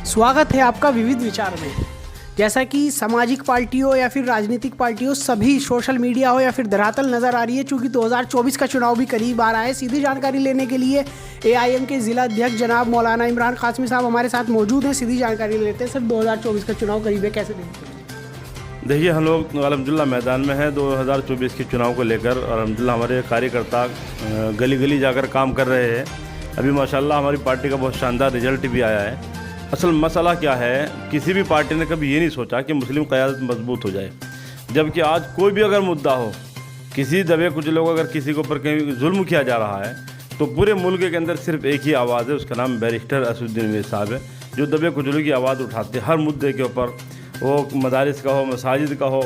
स्वागत है आपका विविध विचार में। जैसा कि सामाजिक पार्टी हो या फिर राजनीतिक पार्टी हो, सभी सोशल मीडिया हो या फिर धरातल नज़र आ रही है। चूँकि 2024 का चुनाव भी करीब आ रहा है। सीधी जानकारी लेने के लिए AIM के ज़िला अध्यक्ष जनाब मौलाना इमरान कासमी साहब हमारे साथ मौजूद हैं। सीधी जानकारी लेते हैं। सर, 2024 का चुनाव करीब है, कैसे देखते हैं? देखिए, हम लोग अल्हम्दुलिल्लाह मैदान में हैं 2024 के चुनाव को लेकर। और अल्हम्दुलिल्लाह हमारे कार्यकर्ता गली गली जाकर काम कर रहे हैं। अभी माशाल्लाह हमारी पार्टी का बहुत शानदार रिजल्ट भी आया है। असल मसला क्या है, किसी भी पार्टी ने कभी ये नहीं सोचा कि मुस्लिम क़यादत मजबूत हो जाए। जबकि आज कोई भी अगर मुद्दा हो, किसी दबे कुछ लोग अगर किसी के ऊपर कहीं जुल्म किया जा रहा है, तो पूरे मुल्क के अंदर सिर्फ एक ही आवाज़ है, उसका नाम बैरिस्टर असदुद्दीन अवैसी साहब है, जो दबे कुचलों की आवाज़ उठाते हैं हर मुद्दे के ऊपर। वो मदारिस का हो, मसाजिद का हो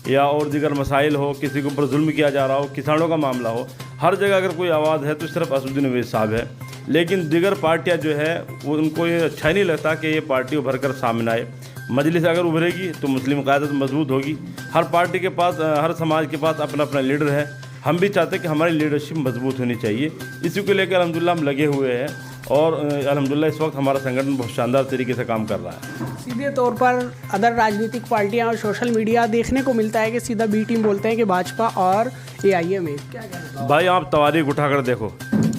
या और दीगर मसाइल हो, किसी के ऊपर जुल्म किया जा रहा हो, किसानों का मामला हो, हर जगह अगर कोई आवाज़ है तो सिर्फ असदुद्दीन अवैसी साहब है। लेकिन दीगर पार्टियां जो है वो उनको ये अच्छा नहीं लगता कि ये पार्टी उभर कर सामने आए। मजलिस अगर उभरेगी तो मुस्लिम क़यादत मजबूत होगी। हर पार्टी के पास, हर समाज के पास अपना अपना लीडर है। हम भी चाहते हैं कि हमारी लीडरशिप मजबूत होनी चाहिए। इसी को लेकर अल्हम्दुलिल्लाह हम लगे हुए हैं और अल्हम्दुलिल्लाह इस वक्त हमारा संगठन बहुत शानदार तरीके से काम कर रहा है। सीधे तौर पर अदर राजनीतिक पार्टियां और सोशल मीडिया देखने को मिलता है कि सीधा बी टीम बोलते हैं कि भाजपा और AIM है। क्या कहना भाई, आप तवारीख उठाकर देखो,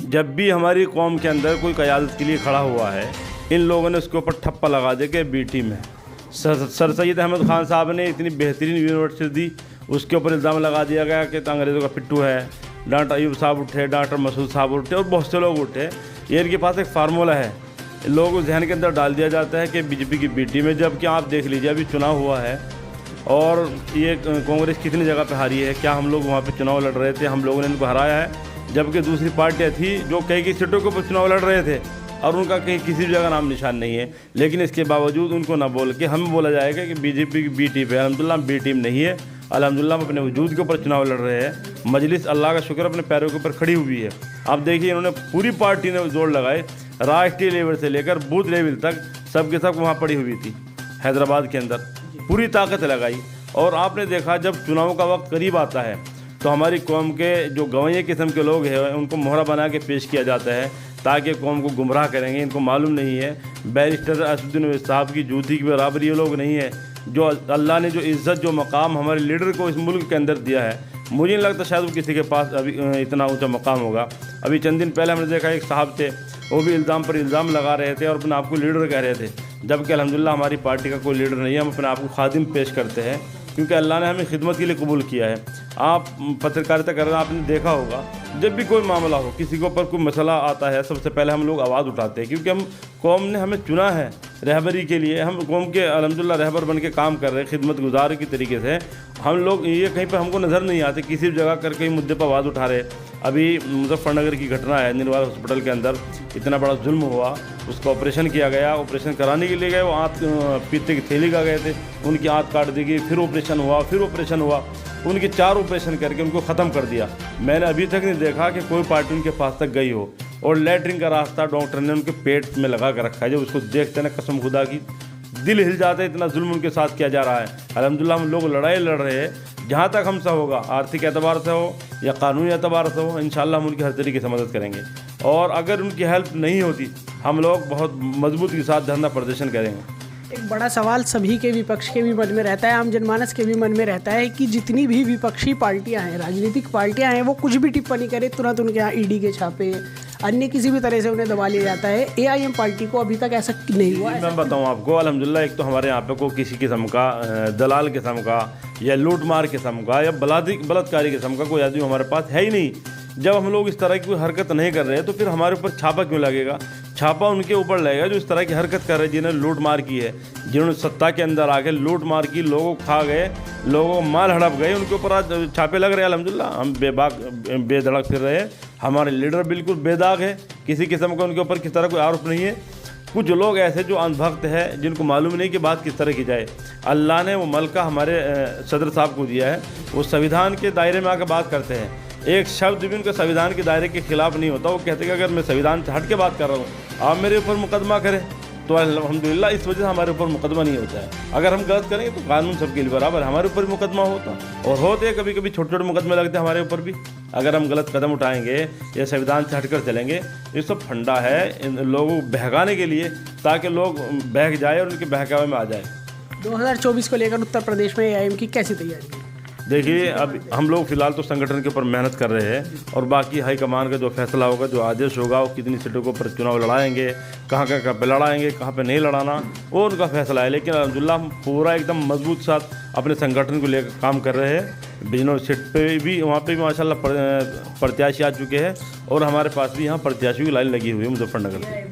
जब भी हमारी कौम के अंदर कोई क़यादत के लिए खड़ा हुआ है, इन लोगों ने उसके ऊपर ठप्पा लगा दे के बी टीम है। सर सैयद अहमद ख़ान साहब ने इतनी बेहतरीन यूनिवर्सिटी दी, उसके ऊपर इल्ज़ाम लगा दिया गया कि अंग्रेज़ों का पिट्ठू है। डॉक्टर अयूब साहब उठे, डॉक्टर मसूद साहब उठे और बहुत से लोग उठे। ये इनके पास एक फार्मूला है, लोगों को जहन के अंदर डाल दिया जाता है कि बीजेपी की बी टीम है। जबकि आप देख लीजिए, अभी चुनाव हुआ है और ये कांग्रेस कितनी जगह पे हारी है। क्या हम लोग वहाँ पे चुनाव लड़ रहे थे, हम लोगों ने इनको हराया है? जबकि दूसरी पार्टियाँ थी जो कई कई सीटों के ऊपर चुनाव लड़ रहे थे और उनका कहीं किसी भी जगह नाम निशान नहीं है। लेकिन इसके बावजूद उनको ना बोल के हमें बोला जाएगा कि बीजेपी की बी टीम है। अल्हम्दुलिल्लाह बी टीम नहीं है। अल्हम्दुलिल्लाह हम अपने वजूद के ऊपर चुनाव लड़ रहे हैं। मजलिस अल्लाह का शुक्र अपने पैरों के ऊपर खड़ी हुई है। आप देखिए, इन्होंने पूरी पार्टी ने जोड़ लगाए, राष्ट्रीय लेवल से लेकर बूथ लेवल तक सब के सब वहाँ पड़ी हुई थी। हैदराबाद के अंदर पूरी ताकत लगाई। और आपने देखा, जब चुनाव का वक्त करीब आता है तो हमारी कौम के जो गंवैये किस्म के लोग हैं उनको मोहरा बना के पेश किया जाता है ताकि कौम को गुमराह करेंगे। इनको मालूम नहीं है बैरिस्टर असदुद्दीन अवैसी साहब की जूती की बराबरी ये लोग नहीं है। जो अल्लाह ने जो इज़्ज़त, जो मकाम हमारे लीडर को इस मुल्क के अंदर दिया है, मुझे नहीं लगता शायद वो किसी के पास अभी इतना ऊंचा मकाम होगा। अभी चंद दिन पहले हमने देखा एक साहब थे, वो भी इल्ज़ाम पर इल्ज़ाम लगा रहे थे और अपने आप को लीडर कह रहे थे। जबकि अल्हम्दुलिल्लाह हमारी पार्टी का कोई लीडर नहीं है। हम अपने आप को खादिम पेश करते हैं क्योंकि अल्लाह ने हमें खिदमत के लिए कबूल किया है। आप पत्रकारिता कर रहे हैं, आपने देखा होगा, जब भी कोई मामला हो, किसी के ऊपर कोई मसला आता है, सबसे पहले हम लोग आवाज़ उठाते हैं क्योंकि हम कौम ने हमें चुना है रहबरी के लिए। हम कौम के अल्हम्दुलिल्लाह रहबर बन के काम कर रहे हैं, खिदमत गुजार की तरीके से। हम लोग ये कहीं पर हमको नज़र नहीं आते, किसी भी जगह कर कई मुद्दे पर आवाज़ उठा रहे। अभी मुजफ्फरनगर की घटना है, निर्वाल हॉस्पिटल के अंदर इतना बड़ा जुल्म हुआ, उसका ऑपरेशन किया गया। ऑपरेशन कराने के लिए गए, वो आँत पीते की थैली का गए थे, उनकी आँत काट दी गई। फिर ऑपरेशन हुआ, फिर ऑपरेशन हुआ, उनके 4 ऑपरेशन करके उनको ख़त्म कर दिया। मैंने अभी तक नहीं देखा कि कोई पार्टी उनके पास तक गई हो। और लैट्रिन का रास्ता डॉक्टर ने उनके पेट में लगा कर रखा है। जब उसको देखते ना, कसम खुदा की दिल हिल जाता है, इतना जुल्म उनके साथ किया जा रहा है। अल्हम्दुलिल्लाह हम लोग लड़ाई लड़ रहे हैं, जहाँ तक हमसे होगा, आर्थिक एतबार से हो या कानूनी एतबार से हो, इंशाअल्लाह हम उनकी हर तरीके से मदद करेंगे। और अगर उनकी हेल्प नहीं होती, हम लोग बहुत मजबूती के साथ धरना प्रदर्शन करेंगे। एक बड़ा सवाल सभी के, विपक्ष के भी मन में रहता है, आम जनमानस के भी मन में रहता है कि जितनी भी विपक्षी पार्टियां हैं, राजनीतिक पार्टियां हैं, वो कुछ भी टिप्पणी करें तुरंत उनके यहाँ ED के छापे, अन्य किसी भी तरह से उन्हें दबा लिया जाता है। AIM पार्टी को अभी तक ऐसा नहीं हुआ है। मैं बताऊं आपको, अल्हम्दुलिल्लाह एक तो हमारे यहाँ पे कोई किसी किस्म का दलाल किस्म का या लूट मार किस्म का या बलात्कारी किस्म का कोई आदमी हमारे पास है ही नहीं। जब हम लोग इस तरह की कोई हरकत नहीं कर रहे तो फिर हमारे ऊपर छापा क्यों लगेगा? छापा उनके ऊपर लगेगा जो इस तरह की हरकत कर रहे हैं, जिन्होंने लूट मार की है, जिन्होंने सत्ता के अंदर आके लूट मार की, लोगों को खा गए, लोगों को माल हड़प गए, उनके ऊपर आज छापे लग रहे हैं। अल्हम्दुलिल्लाह हम बेधड़क फिर रहे हैं। हमारे लीडर बिल्कुल बेदाग है, किसी किस्म का उनके ऊपर किस तरह कोई आरोप नहीं है। कुछ लोग ऐसे जो अंधभक्त हैं, जिनको मालूम नहीं कि बात किस तरह की जाए। अल्लाह ने वो मलका हमारे सदर साहब को दिया है, वो संविधान के दायरे में आकर बात करते हैं। एक शब्द भी उनका संविधान के दायरे के खिलाफ नहीं होता। वो कहते हैं कि अगर मैं संविधान से हट के बात कर रहा हूँ, आप मेरे ऊपर मुकदमा करें, तो अल्हम्दुलिल्लाह इस वजह से हमारे ऊपर मुकदमा नहीं होता है। अगर हम गलत करेंगे तो कानून सबके लिए बराबर, हमारे ऊपर भी मुकदमा होता और होते कभी कभी छोटे छोटे मुकदमे लगते हैं हमारे ऊपर भी। अगर हम गलत कदम उठाएंगे या संविधान से हटकर चलेंगे, ये सब फंडा है इन लोगों को बहकाने के लिए, ताकि लोग बहक जाए और उनके बहकावे में आ जाए। 2024 को लेकर उत्तर प्रदेश में एआईएम की कैसी तैयारी है? देखिए, अब हम लोग फिलहाल तो संगठन के ऊपर मेहनत कर रहे हैं और बाकी हाईकमान का जो फैसला होगा, जो आदेश होगा, वो कितनी सीटों के ऊपर चुनाव लड़ाएंगे, कहाँ पे लड़ाएंगे, कहाँ पे नहीं लड़ाना, वो उनका फैसला है। लेकिन अल्हम्दुलिल्लाह हम पूरा एकदम मजबूत साथ अपने संगठन को लेकर काम कर रहे हैं। बिजनौर सीट पे भी, वहाँ पे भी माशाल्लाह प्रत्याशी आ चुके हैं और हमारे पास भी यहाँ प्रत्याशियों की लाइन लगी हुई है मुजफ्फरनगर।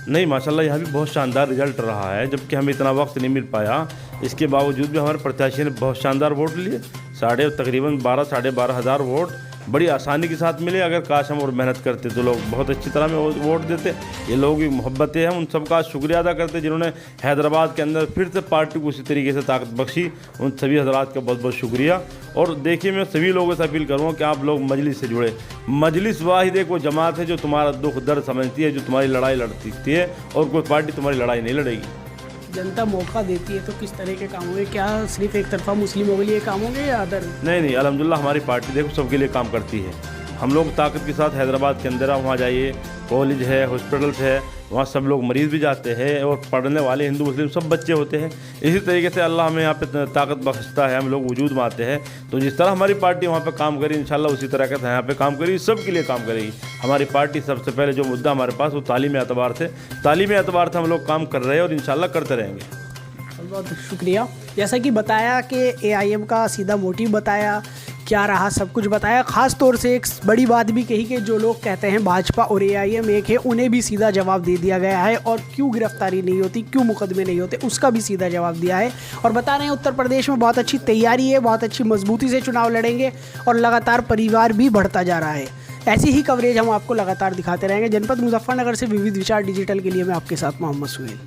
नहीं, माशाल्लाह यहाँ भी बहुत शानदार रिजल्ट रहा है, जबकि हमें इतना वक्त नहीं मिल पाया। इसके बावजूद भी हमारे प्रत्याशी ने बहुत शानदार वोट लिए, तकरीबन 12-12.5 हज़ार वोट बड़ी आसानी के साथ मिले। अगर काश हम और मेहनत करते तो लोग बहुत अच्छी तरह में वोट देते। ये लोगों की मोहब्बतें हैं, उन सबका शुक्रिया अदा करते जिन्होंने हैदराबाद के अंदर फिर से पार्टी को उसी तरीके से ताकत बख्शी। उन सभी हजरात का बहुत बहुत शुक्रिया। और देखिए, मैं सभी लोगों से अपील करूँगा कि आप लोग मजलिस से जुड़े। मजलिस वाहिद एक वो जमात है जो तुम्हारा दुख दर्द समझती है, जो तुम्हारी लड़ाई लड़ती है, और कोई पार्टी तुम्हारी लड़ाई नहीं लड़ेगी। जनता मौका देती है तो किस तरह के काम होंगे? क्या सिर्फ एक तरफा मुस्लिमों के लिए काम होंगे या अदर? नहीं, अल्हम्दुलिल्लाह हमारी पार्टी देखो सबके लिए काम करती है। हम लोग ताकत के साथ हैदराबाद के अंदर वहाँ जाइए, कॉलेज है, हॉस्पिटल्स है, वहाँ सब लोग मरीज़ भी जाते हैं और पढ़ने वाले हिंदू मुस्लिम सब बच्चे होते हैं। इसी तरीके से अल्लाह हमें यहाँ पे ताकत बख्शता है, हम लोग वजूद में आते हैं। तो जिस तरह हमारी पार्टी वहाँ पे काम करी, इंशाल्लाह उसी तरह का यहाँ पे काम करेगी, सबके लिए काम करेगी। हमारी पार्टी सबसे पहले जो मुद्दा हमारे पास वो तालीमी एतबार से हम लोग काम कर रहे हैं और इंशाल्लाह करते रहेंगे। बहुत शुक्रिया। जैसा कि बताया कि एआईएम का सीधा मोटिव बताया, क्या रहा, सब कुछ बताया। ख़ास तौर से एक बड़ी बात भी कही कि जो लोग कहते हैं भाजपा और एआईएम एक है, उन्हें भी सीधा जवाब दे दिया गया है। और क्यों गिरफ्तारी नहीं होती, क्यों मुकदमे नहीं होते, उसका भी सीधा जवाब दिया है। और बता रहे हैं उत्तर प्रदेश में बहुत अच्छी तैयारी है, बहुत अच्छी मजबूती से चुनाव लड़ेंगे और लगातार परिवार भी बढ़ता जा रहा है। ऐसी ही कवरेज हम आपको लगातार दिखाते रहेंगे। जनपद मुजफ्फरनगर से विविध विचार डिजिटल के लिए मैं आपके साथ मोहम्मद सुहेल।